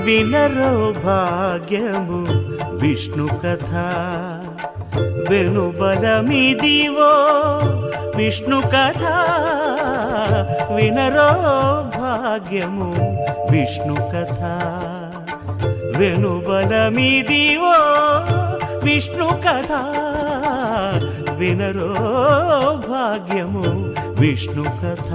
వినరో భాగ్యము విష్ణు కథ వెనుబలమిదివో విష్ణు కథ వినరో భాగ్యము విష్ణు కథ వెనుబలమిదివో విష్ణు కథ వినరో భాగ్యము విష్ణు కథ